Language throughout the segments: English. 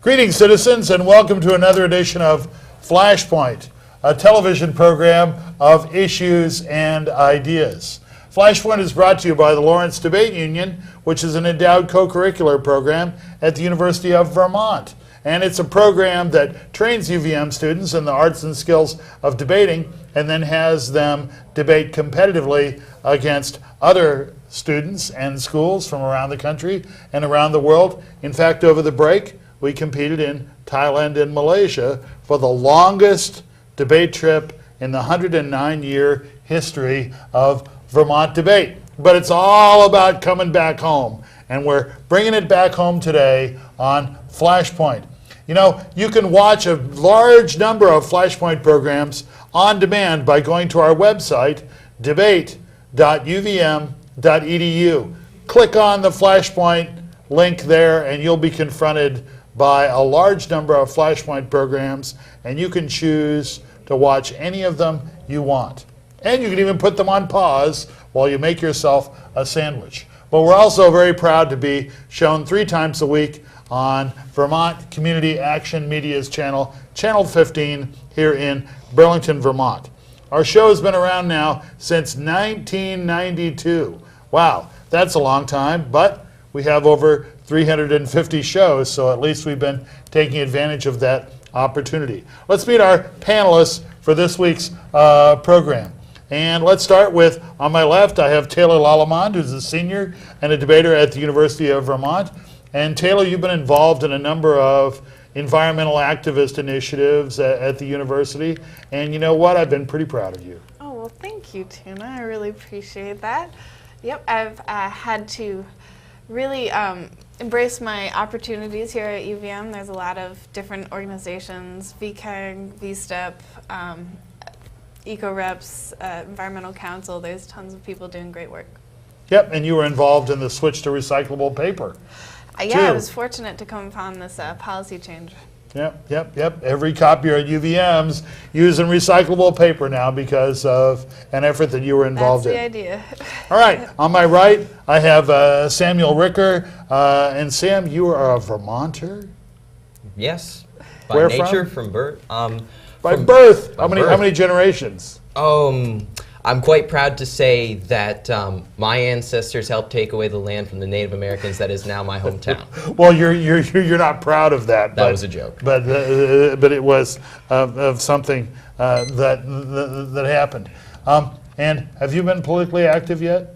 Greetings, citizens, and welcome to another edition of Flashpoint, a television program of issues and ideas. Flashpoint is brought to you by the Lawrence Debate Union, which is an endowed co-curricular program at the University of Vermont. And it's a program that trains UVM students in the arts and skills of debating and then has them debate competitively against other students and schools from around the country and around the world. In fact, over the break, we competed in Thailand and Malaysia for the longest debate trip in the 109-year history of Vermont debate. But it's all about coming back home, and we're bringing it back home today on Flashpoint. You know, you can watch a large number of Flashpoint programs on demand by going to our website, debate.uvm.edu. Click on the Flashpoint link there, and you'll be confronted by a large number of Flashpoint programs, and you can choose to watch any of them you want. And you can even put them on pause while you make yourself a sandwich. But we're also very proud to be shown 3 times a week on Vermont Community Action Media's channel, Channel 15, here in Burlington, Vermont. Our show has been around now since 1992. Wow, that's a long time, but we have over 350 shows, so at least we've been taking advantage of that opportunity. Let's meet our panelists for this week's program. And let's start with, on my left, I have Taylor Lalemand, who's a senior and a debater at the University of Vermont. And Taylor, you've been involved in a number of environmental activist initiatives at the university. And you know what? I've been pretty proud of you. Oh, well, thank you, Tuna. I really appreciate that. Yep, I've had to really embrace my opportunities here at UVM. There's a lot of different organizations, VCAG, VSTEP, EcoReps, Environmental Council. There's tons of people doing great work. Yep, and you were involved in the switch to recyclable paper. Yeah, I was fortunate to come upon this policy change. Yep. Every copier at UVM's using recyclable paper now because of an effort that you were involved in. That's the idea. All right, on my right, I have Samuel Ricker. And Sam, you are a Vermonter? Yes. By Where nature, from birth. By birth. How many generations? I'm quite proud to say that my ancestors helped take away the land from the Native Americans that is now my hometown. Well, you're not proud of that. That was a joke. But it was of something that happened. And have you been politically active yet?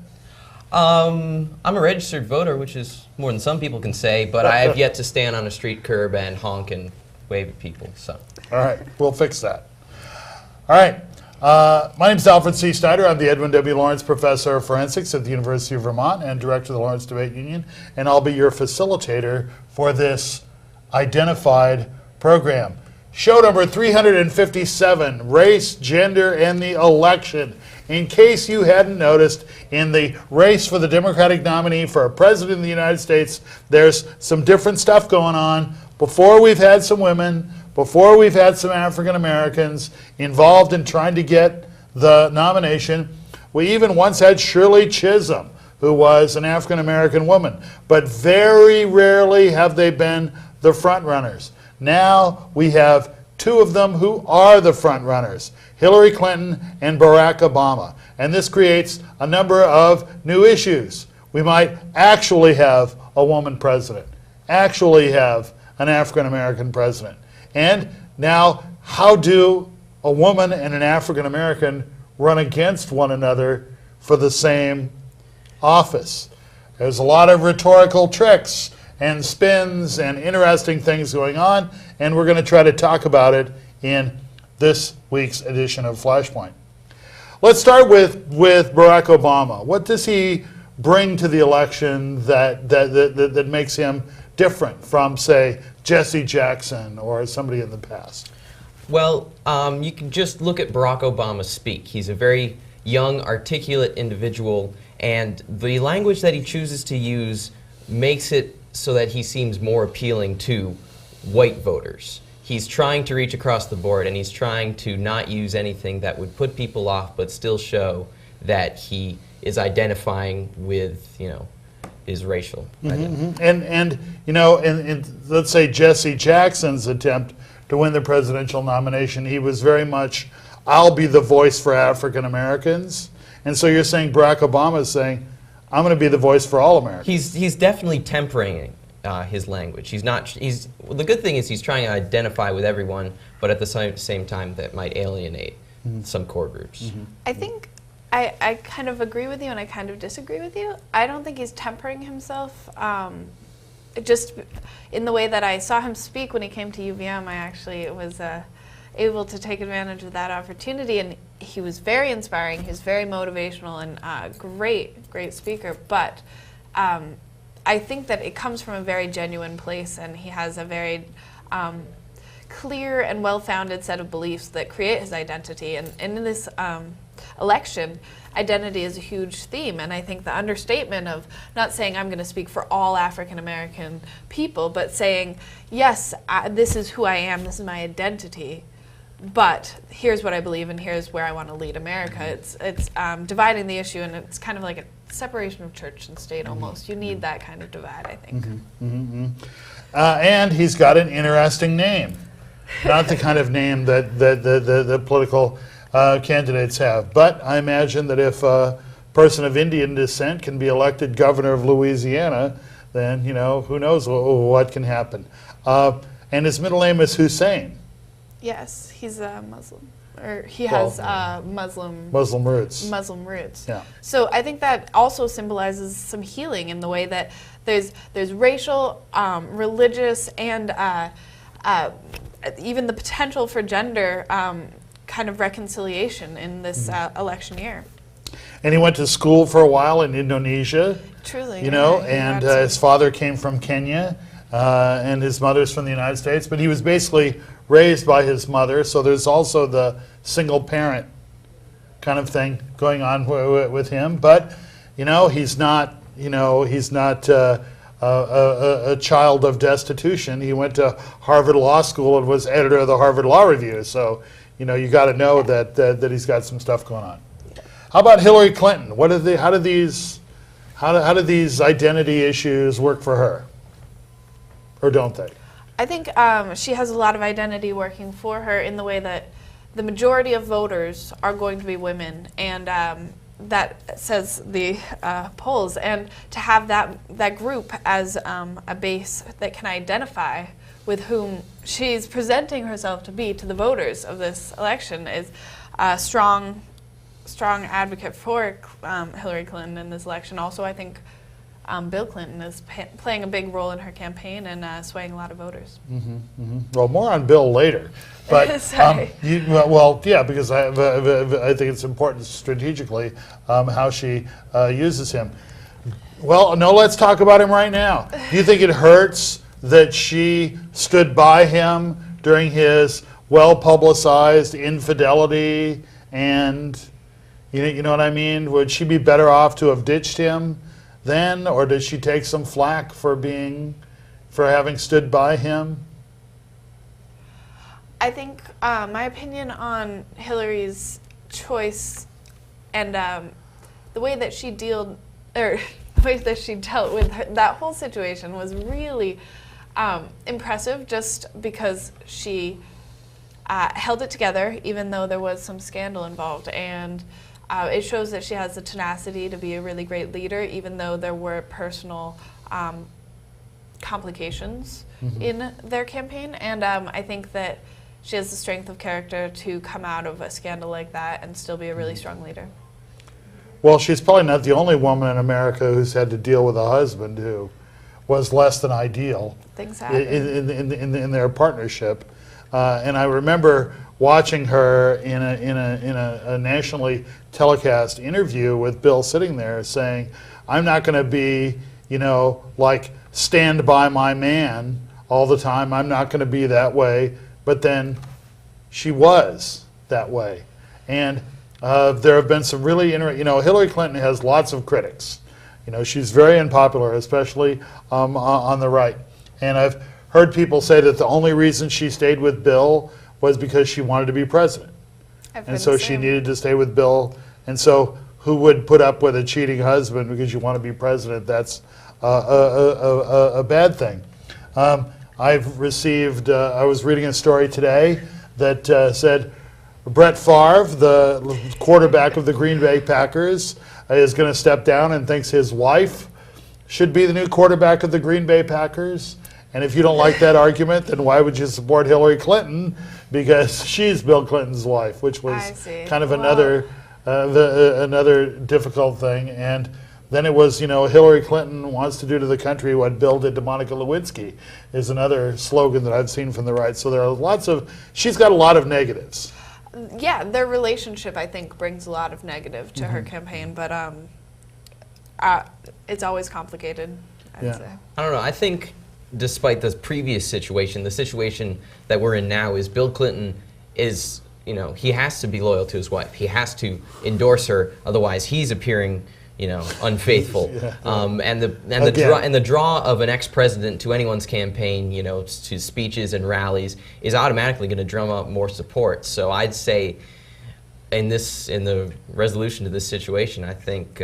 I'm a registered voter, which is more than some people can say, but I have yet to stand on a street curb and honk and wave at people. So. All right, we'll fix that. All right. My name is Alfred C. Snider. I'm the Edwin W. Lawrence Professor of Forensics at the University of Vermont and Director of the Lawrence Debate Union, and I'll be your facilitator for this identified program. Show number 357, Race, Gender, and the Election. In case you hadn't noticed, in the race for the Democratic nominee for President of the United States, there's some different stuff going on. Before, we've had some women. Before, we've had some African Americans involved in trying to get the nomination. We even once had Shirley Chisholm, who was an African American woman. But very rarely have they been the front runners. Now we have 2 of them who are the front runners, Hillary Clinton and Barack Obama. And this creates a number of new issues. We might actually have a woman president, actually have an African American president. And now, how do a woman and an African American run against one another for the same office? There's a lot of rhetorical tricks and spins and interesting things going on, and we're going to try to talk about it in this week's edition of Flashpoint. Let's start with Barack Obama. What does he bring to the election that makes him different from, say, Jesse Jackson or somebody in the past? Well, you can just look at Barack Obama speak. He's a very young, articulate individual, and the language that he chooses to use makes it so that he seems more appealing to white voters. He's trying to reach across the board, and he's trying to not use anything that would put people off, but still show that he is identifying with, is racial. identity. And you know, in let's say Jesse Jackson's attempt to win the presidential nomination, he was very much, I'll be the voice for African Americans. And so you're saying Barack Obama is saying, I'm going to be the voice for all Americans. He's definitely tempering his language. He's not. Well, the good thing is he's trying to identify with everyone, but at the same time that might alienate some core groups. I think I kind of agree with you and I kind of disagree with you. I don't think he's tempering himself. Just in the way that I saw him speak when he came to UVM, I actually was able to take advantage of that opportunity, and he was very inspiring. He was very motivational and great speaker. But I think that it comes from a very genuine place, and he has a very clear and well-founded set of beliefs that create his identity. And in this election, identity is a huge theme, and I think the understatement of not saying I'm going to speak for all African American people, but saying, yes, this is who I am, this is my identity, but here's what I believe and here's where I want to lead America. It's dividing the issue, and it's kind of like a separation of church and state almost. You need that kind of divide, I think. And he's got an interesting name. Not the kind of name that the political candidates have. But I imagine that if a person of Indian descent can be elected governor of Louisiana, then, you know, who knows what can happen. And his middle name is Hussein. Yes, he's a Muslim, or he has Muslim roots. Muslim roots. Yeah. So I think that also symbolizes some healing in the way that there's racial, religious, and even the potential for gender kind of reconciliation in this election year. And he went to school for a while in Indonesia. Truly. You know, and his father came from Kenya, and his mother's from the United States. But he was basically raised by his mother, so there's also the single parent kind of thing going on with him. But, you know, he's not a child of destitution. He went to Harvard Law School and was editor of the Harvard Law Review. So, you know, you got to know that he's got some stuff going on. How about Hillary Clinton? How do these identity issues work for her, or don't they? I think she has a lot of identity working for her in the way that the majority of voters are going to be women, and that says the polls. And to have that group as a base that can identify with whom she's presenting herself to be to the voters of this election is a strong advocate for Hillary Clinton in this election. Also, I think Bill Clinton is playing a big role in her campaign and swaying a lot of voters. Well, more on Bill later. But yeah, because I think it's important strategically how she uses him. Well, no, let's talk about him right now. Do you think it hurts that she stood by him during his well-publicized infidelity, and you know what I mean? Would she be better off to have ditched him then, or did she take some flack for having stood by him? I think my opinion on Hillary's choice and the way that she dealt with that whole situation was really impressive, just because she held it together even though there was some scandal involved, and it shows that she has the tenacity to be a really great leader even though there were personal complications in their campaign. And I think that she has the strength of character to come out of a scandal like that and still be a really strong leader. Well, she's probably not the only woman in America who's had to deal with a husband who was less than ideal Things happen. in their partnership. And I remember watching her in a nationally telecast interview with Bill sitting there saying, I'm not going to be, like, stand by my man all the time. I'm not going to be that way. But then she was that way. And there have been some really interesting, Hillary Clinton has lots of critics. She's very unpopular, especially on the right. And I've heard people say that the only reason she stayed with Bill was because she wanted to be president. And so she needed to stay with Bill. And so who would put up with a cheating husband because you want to be president? That's a bad thing. I've received, I was reading a story today that said Brett Favre, the quarterback of the Green Bay Packers, is going to step down and thinks his wife should be the new quarterback of the Green Bay Packers. And if you don't like that argument, then why would you support Hillary Clinton? Because she's Bill Clinton's wife, which was kind of another difficult thing. And then it was, Hillary Clinton wants to do to the country what Bill did to Monica Lewinsky, is another slogan that I've seen from the right. So there are she's got a lot of negatives. Yeah, their relationship, I think, brings a lot of negative to her campaign, but it's always complicated, I'd say. I don't know. I think despite the previous situation, the situation that we're in now is Bill Clinton is, he has to be loyal to his wife. He has to endorse her, otherwise he's appearing unfaithful. And the draw of an ex-president to anyone's campaign, to speeches and rallies, is automatically going to drum up more support. So I'd say, in the resolution to this situation, I think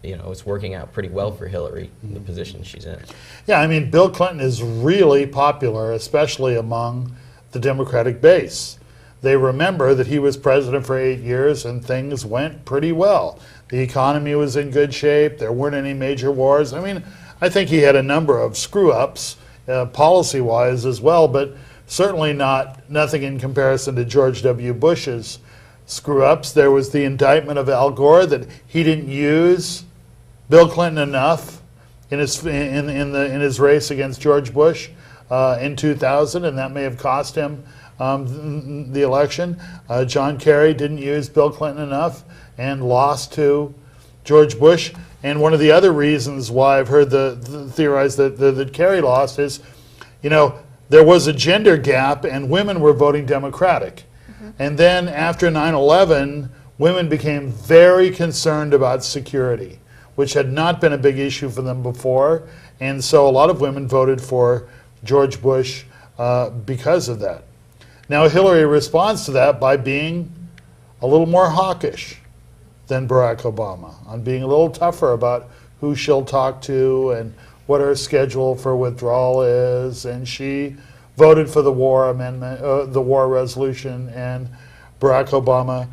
it's working out pretty well for Hillary in the position she's in. Yeah, I mean, Bill Clinton is really popular, especially among the Democratic base. They remember that he was president for 8 years and things went pretty well. The economy was in good shape. There weren't any major wars. I mean, I think he had a number of screw-ups, policy-wise as well, but certainly nothing in comparison to George W. Bush's screw-ups. There was the indictment of Al Gore that he didn't use Bill Clinton enough in his race against George Bush in 2000, and that may have cost him the election. John Kerry didn't use Bill Clinton enough and lost to George Bush. And one of the other reasons why I've heard theorized that Kerry lost is, there was a gender gap and women were voting Democratic. And then after 9/11, women became very concerned about security, which had not been a big issue for them before. And so a lot of women voted for George Bush because of that. Now Hillary responds to that by being a little more hawkish than Barack Obama, on being a little tougher about who she'll talk to and what her schedule for withdrawal is. And she voted for the war amendment, the war resolution, and Barack Obama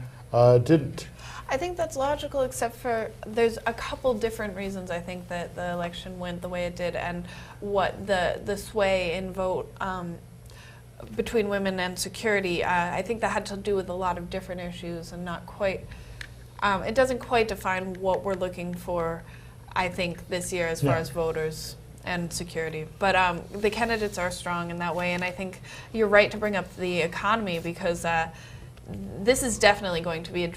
didn't. I think that's logical, except for there's a couple different reasons I think that the election went the way it did, and what the sway in vote between women and security. I think that had to do with a lot of different issues and not quite. It doesn't quite define what we're looking for, I think, this year as far as voters and security. But the candidates are strong in that way, and I think you're right to bring up the economy, because this is definitely going to be a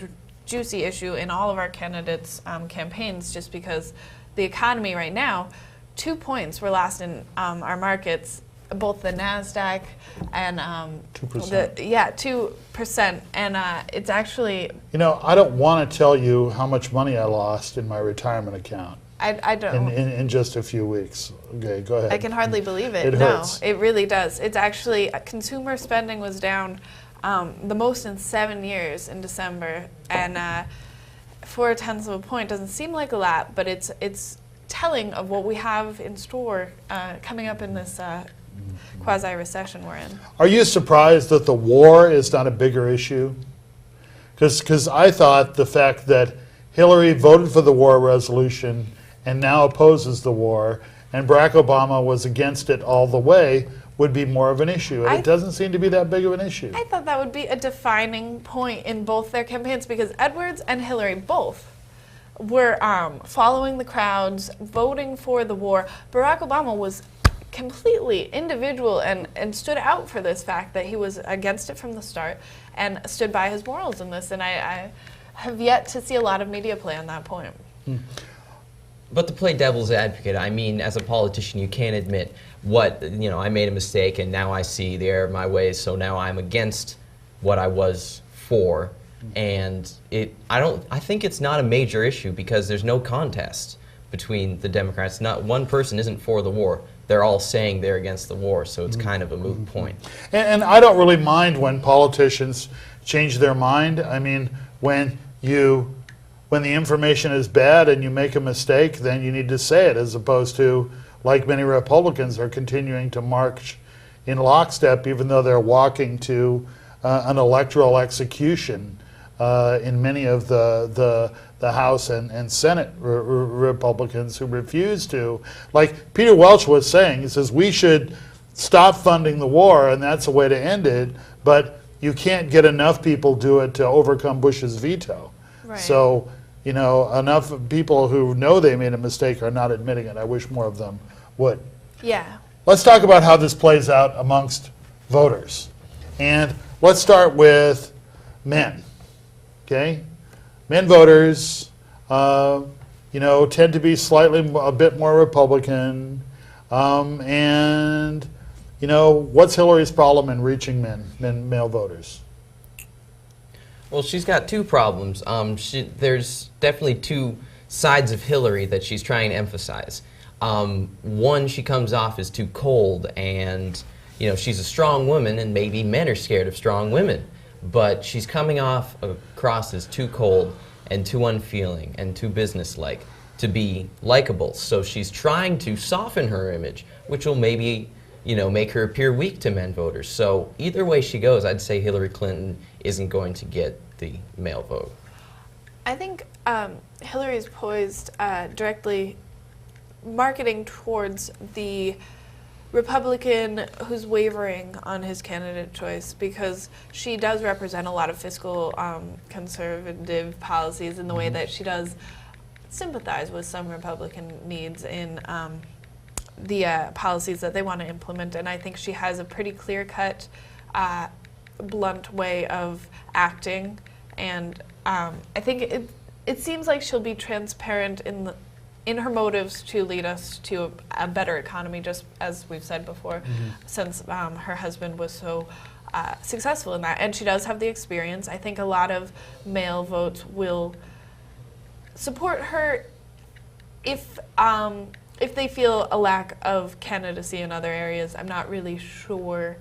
juicy issue in all of our candidates' campaigns, just because the economy right now, 2 points were lost in our markets, both the NASDAQ and 2%. 2%, and it's actually. I don't want to tell you how much money I lost in my retirement account. I don't. In just a few weeks. Okay, go ahead. I can hardly believe it. It hurts. No, it really does. It's actually consumer spending was down the most in 7 years in December, and 0.4 of a point doesn't seem like a lot, but it's telling of what we have in store coming up in this quasi-recession we're in. Are you surprised that the war is not a bigger issue? Because I thought the fact that Hillary voted for the war resolution and now opposes the war, and Barack Obama was against it all the way, would be more of an issue. And it doesn't seem to be that big of an issue. I thought that would be a defining point in both their campaigns, because Edwards and Hillary both were following the crowds, voting for the war. Barack Obama was completely individual and stood out for this fact that he was against it from the start and stood by his morals in this. And I have yet to see a lot of media play on that point. But to play devil's advocate, I mean, as a politician, you can't admit I made a mistake and now I see the error of my ways, so now I'm against what I was for. And I think it's not a major issue, because there's no contest between the Democrats. Not one person isn't for the war. They're all saying they're against the war, so it's kind of a moot point. And I don't really mind when politicians change their mind. I mean, when you when the information is bad and you make a mistake, then you need to say it, as opposed to, like many Republicans, are continuing to march in lockstep, even though they're walking to an electoral execution in many of the House and Senate Republicans who refuse to. Like Peter Welch was saying, he says, we should stop funding the war, and that's a way to end it, but you can't get enough people do it to overcome Bush's veto. Right. So, you know, enough people who know they made a mistake are not admitting it. I wish more of them would. Yeah. Let's talk about how this plays out amongst voters. And let's start with men, okay? Men voters, you know, tend to be a bit more Republican. And, you know, what's Hillary's problem in reaching male voters? Well, she's got two problems. There's definitely two sides of Hillary that she's trying to emphasize. One, she comes off as too cold, and you know, she's a strong woman, and maybe men are scared of strong women. But she's coming across as too cold and too unfeeling and too businesslike to be likable. So she's trying to soften her image, which will maybe, you know, make her appear weak to men voters. So either way she goes, I'd say Hillary Clinton isn't going to get the male vote. I think Hillary's poised directly marketing towards the Republican who's wavering on his candidate choice, because she does represent a lot of fiscal conservative policies in the way that she does sympathize with some Republican needs in the policies that they want to implement. And I think she has a pretty clear-cut, blunt way of acting. And I think it seems like she'll be transparent in her motives to lead us to a better economy, just as we've said before, since her husband was so successful in that. And she does have the experience. I think a lot of male votes will support her if they feel a lack of candidacy in other areas. I'm not really sure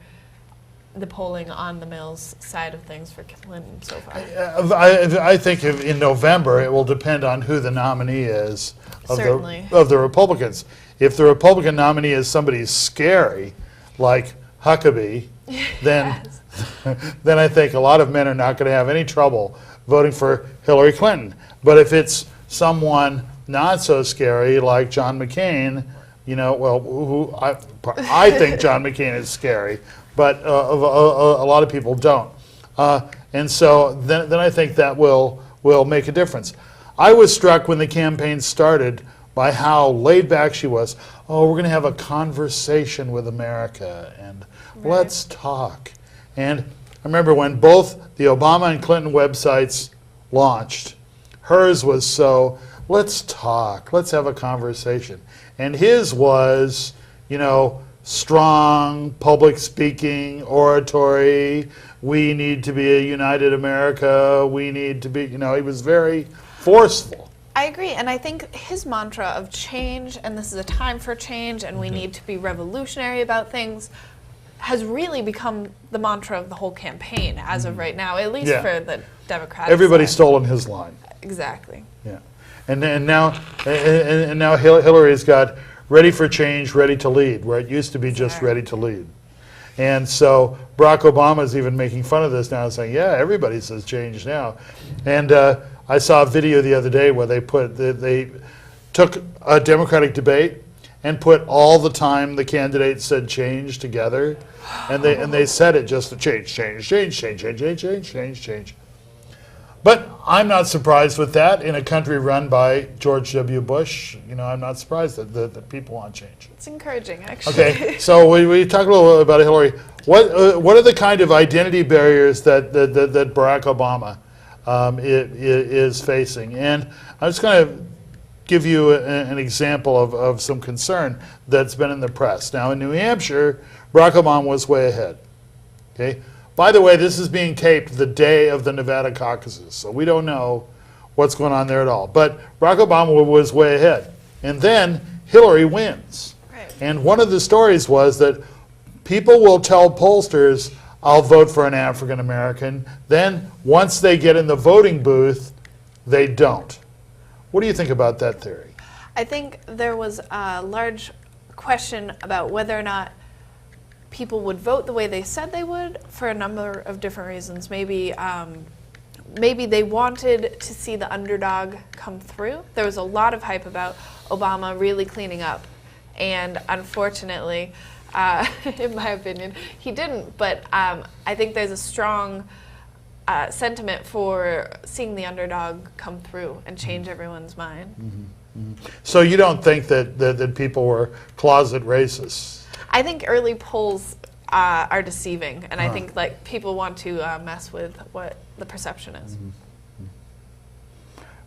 the polling on the males' side of things for Clinton so far. I think in November it will depend on who the nominee is of the Republicans. If the Republican nominee is somebody scary, like Huckabee, then then I think a lot of men are not going to have any trouble voting for Hillary Clinton. But if it's someone not so scary, like John McCain, you know, well, I think John McCain is scary, but a lot of people don't. And so then I think that will make a difference. I was struck when the campaign started by how laid back she was. Oh, we're going to have a conversation with America, and let's talk. And I remember when both the Obama and Clinton websites launched, hers was so, let's talk, let's have a conversation. And his was, you know, strong, public speaking, oratory, we need to be a united America, we need to be, you know, he was very forceful. I agree, and I think his mantra of change, and this is a time for change, and we need to be revolutionary about things, has really become the mantra of the whole campaign as of right now, at least for the Democratic Everybody's side. stolen his line. Exactly. Yeah, and now Hillary's got ready for change, ready to lead, where it used to be just ready to lead. And so Barack Obama is even making fun of this now, saying, yeah, everybody says change now. And I saw a video the other day where they took a Democratic debate and put all the time the candidates said change together, and they said it just to change. But I'm not surprised with that in a country run by George W. Bush. You know, I'm not surprised that people want change. It's encouraging, actually. Okay, so we talk a little bit about Hillary. What are the kind of identity barriers that Barack Obama is facing? And I'm just going to give you an example of some concern that's been in the press. Now, in New Hampshire, Barack Obama was way ahead. Okay. By the way, this is being taped the day of the Nevada caucuses, so we don't know what's going on there at all. But Barack Obama was way ahead. And then Hillary wins. Right. And one of the stories was that people will tell pollsters, I'll vote for an African American. Then once they get in the voting booth, they don't. What do you think about that theory? I think there was a large question about whether or not people would vote the way they said they would for a number of different reasons. Maybe they wanted to see the underdog come through. There was a lot of hype about Obama really cleaning up, and unfortunately, in my opinion, he didn't. But I think there's a strong sentiment for seeing the underdog come through and change everyone's mind. So you don't think that people were closet racists? I think early polls are deceiving, and I think like people want to mess with what the perception is.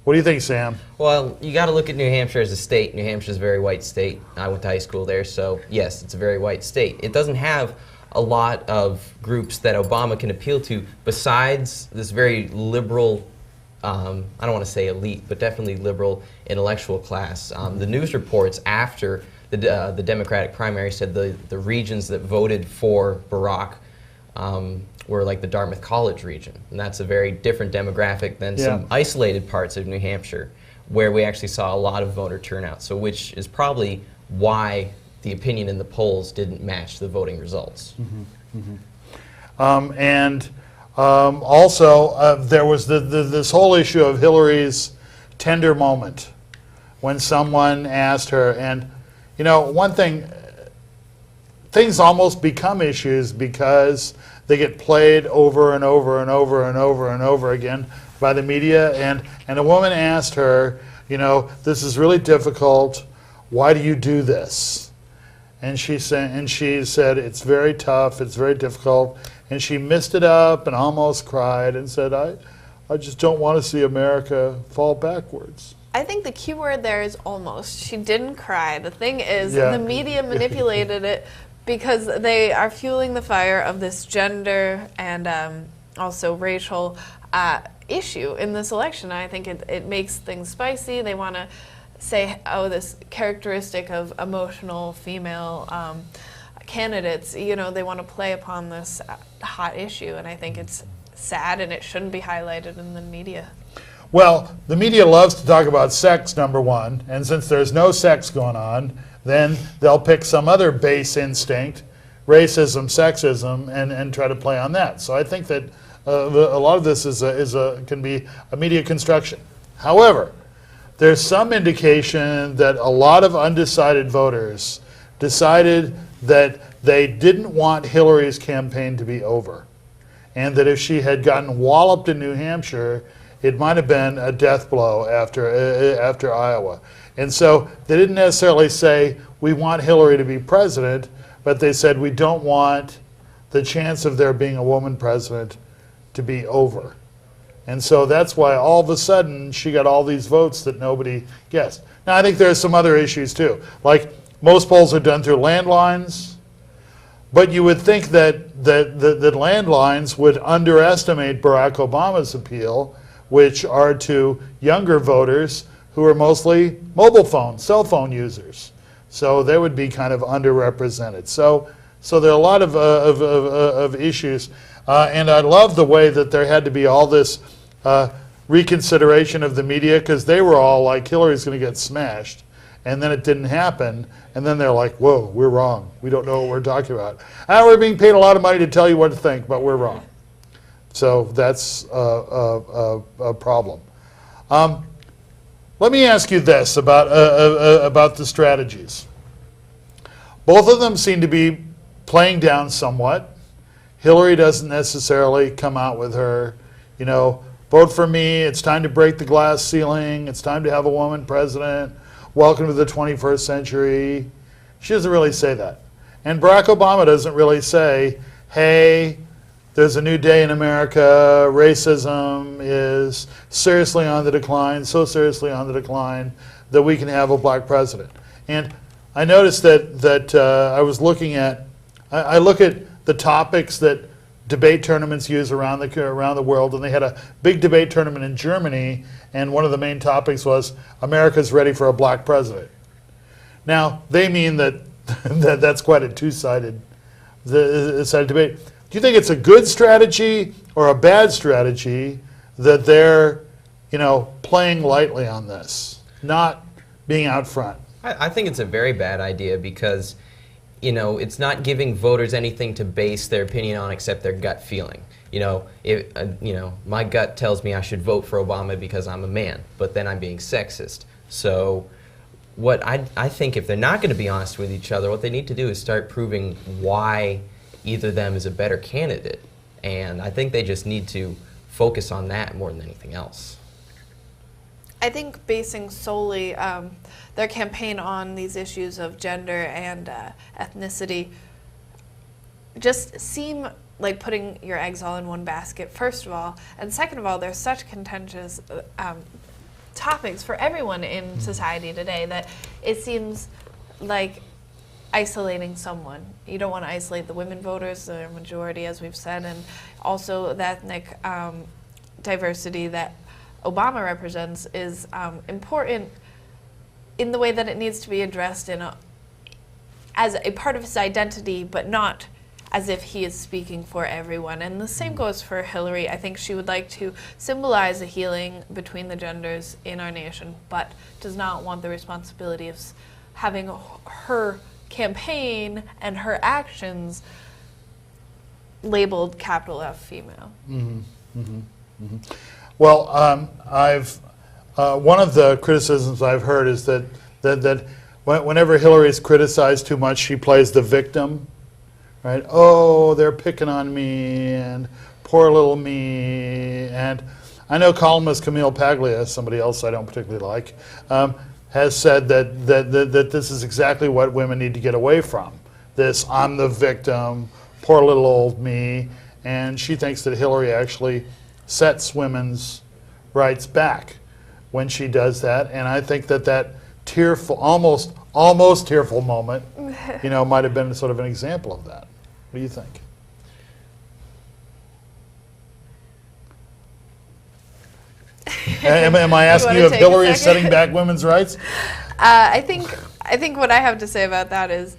What do you think, Sam? Well, you got to look at New Hampshire as a state. New Hampshire is a very white state. I went to high school there, so yes, it's a very white state. It doesn't have a lot of groups that Obama can appeal to besides this very liberal, I don't want to say elite, but definitely liberal intellectual class. The news reports after the Democratic primary said the regions that voted for Barack were like the Dartmouth College region. And that's a very different demographic than some isolated parts of New Hampshire where we actually saw a lot of voter turnout. So which is probably why the opinion in the polls didn't match the voting results. Also, there was this whole issue of Hillary's tender moment when someone asked her, and you know, one thing, things almost become issues because they get played over and over and over and over and over again by the media. And a woman asked her, you know, this is really difficult. Why do you do this? And she said, it's very tough. It's very difficult. And she missed it up and almost cried and said, I just don't want to see America fall backwards. I think the key word there is almost. She didn't cry. The thing is, the media manipulated it because they are fueling the fire of this gender and also racial issue in this election. I think it makes things spicy. They want to say, oh, this characteristic of emotional female candidates, you know, they want to play upon this hot issue, and I think it's sad and it shouldn't be highlighted in the media. Well, the media loves to talk about sex, number one, and since there's no sex going on, then they'll pick some other base instinct, racism, sexism, and try to play on that. So I think that a lot of this can be a media construction. However, there's some indication that a lot of undecided voters decided that they didn't want Hillary's campaign to be over, and that if she had gotten walloped in New Hampshire, it might have been a death blow after Iowa. And so they didn't necessarily say, we want Hillary to be president, but they said, we don't want the chance of there being a woman president to be over. And so that's why all of a sudden she got all these votes that nobody guessed. Now I think there's some other issues too. Like most polls are done through landlines, but you would think that landlines would underestimate Barack Obama's appeal, which are to younger voters who are mostly mobile phone, cell phone users. So they would be kind of underrepresented. So there are a lot of issues. And I love the way that there had to be all this reconsideration of the media, because they were all like, Hillary's going to get smashed. And then it didn't happen. And then they're like, whoa, we're wrong. We don't know what we're talking about. We're being paid a lot of money to tell you what to think, but we're wrong. So that's a problem. Let me ask you this about the strategies. Both of them seem to be playing down somewhat. Hillary doesn't necessarily come out with her, you know, vote for me, it's time to break the glass ceiling, it's time to have a woman president, welcome to the 21st century. She doesn't really say that. And Barack Obama doesn't really say, hey, there's a new day in America, racism is seriously on the decline, so seriously on the decline that we can have a black president. And I noticed that I was looking at, I look at the topics that debate tournaments use around the world, and they had a big debate tournament in Germany, and one of the main topics was America's ready for a black president. Now, they mean that that's quite a two-sided debate. Do you think it's a good strategy or a bad strategy that they're playing lightly on this, not being out front? I think it's a very bad idea because, it's not giving voters anything to base their opinion on except their gut feeling. My gut tells me I should vote for Obama because I'm a man, but then I'm being sexist. So what I think if they're not going to be honest with each other, what they need to do is start proving why either of them is a better candidate. And I think they just need to focus on that more than anything else. I think basing solely their campaign on these issues of gender and ethnicity just seem like putting your eggs all in one basket, first of all. And second of all, there's such contentious topics for everyone in society today that it seems like isolating someone. You don't want to isolate the women voters, the majority, as we've said, and also the ethnic diversity that Obama represents is important in the way that it needs to be addressed as a part of his identity, but not as if he is speaking for everyone. And the same goes for Hillary. I think she would like to symbolize a healing between the genders in our nation, but does not want the responsibility of having her campaign and her actions labeled capital F female. Mm-hmm. Mm-hmm. Mm-hmm. Well, one of the criticisms I've heard is that whenever Hillary is criticized too much, she plays the victim, right? Oh, they're picking on me, and poor little me. And I know columnist Camille Paglia, somebody else I don't particularly like, has said that this is exactly what women need to get away from. This, I'm the victim, poor little old me. And she thinks that Hillary actually sets women's rights back when she does that, and I think that tearful, almost tearful moment, might have been sort of an example of that. What do you think? Am I asking you if Hillary is setting back women's rights? I think what I have to say about that is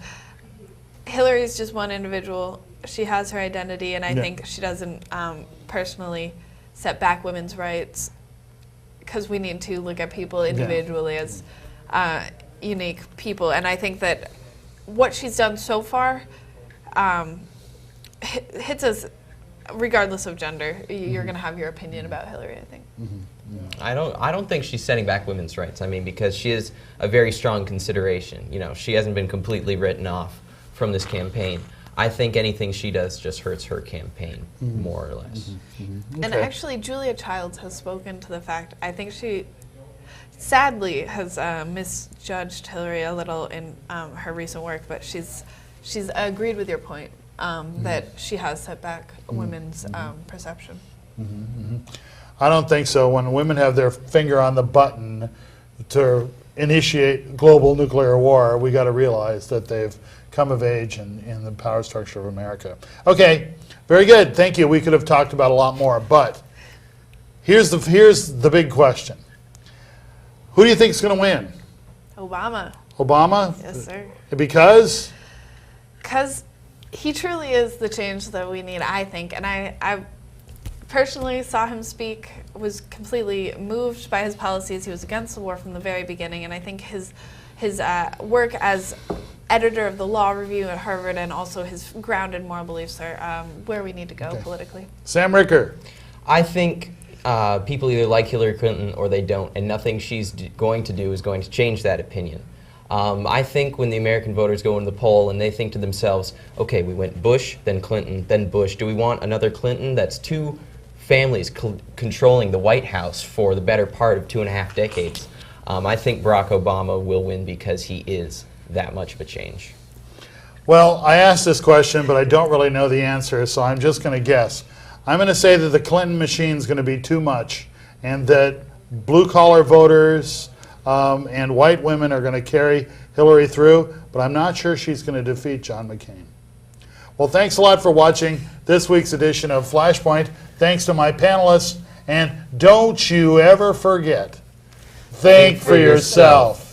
Hillary is just one individual. She has her identity, and I think she doesn't personally set back women's rights, because we need to look at people individually as unique people. And I think that what she's done so far hits us regardless of gender. You're going to have your opinion about Hillary, I think. Mm-hmm. I don't think she's setting back women's rights. I mean, because she is a very strong consideration. She hasn't been completely written off from this campaign. I think anything she does just hurts her campaign, more or less. Okay. And actually, Julia Childs has spoken to the fact, I think she sadly has misjudged Hillary a little in her recent work, but she's agreed with your point that she has set back women's perception. I don't think so. When women have their finger on the button to initiate global nuclear war, we got to realize that they've come of age in the power structure of America. Okay, very good. Thank you. We could have talked about a lot more, but here's the big question. Who do you think is going to win? Obama. Obama? Yes, sir. Because? Because he truly is the change that we need, I think. And I personally saw him speak, was completely moved by his policies. He was against the war from the very beginning, and I think his work as editor of the Law Review at Harvard and also his grounded moral beliefs are where we need to go politically. Sam Ricker. I think people either like Hillary Clinton or they don't, and nothing she's going to do is going to change that opinion. I think when the American voters go into the poll and they think to themselves, okay, we went Bush, then Clinton, then Bush. Do we want another Clinton? That's two families controlling the White House for the better part of 2.5 decades. I think Barack Obama will win because he is that much of a change. Well, I asked this question, but I don't really know the answer, so I'm just going to guess. I'm going to say that the Clinton machine is going to be too much, and that blue-collar voters and white women are going to carry Hillary through, but I'm not sure she's going to defeat John McCain. Well, thanks a lot for watching this week's edition of Flashpoint. Thanks to my panelists, and don't you ever forget, think for yourself.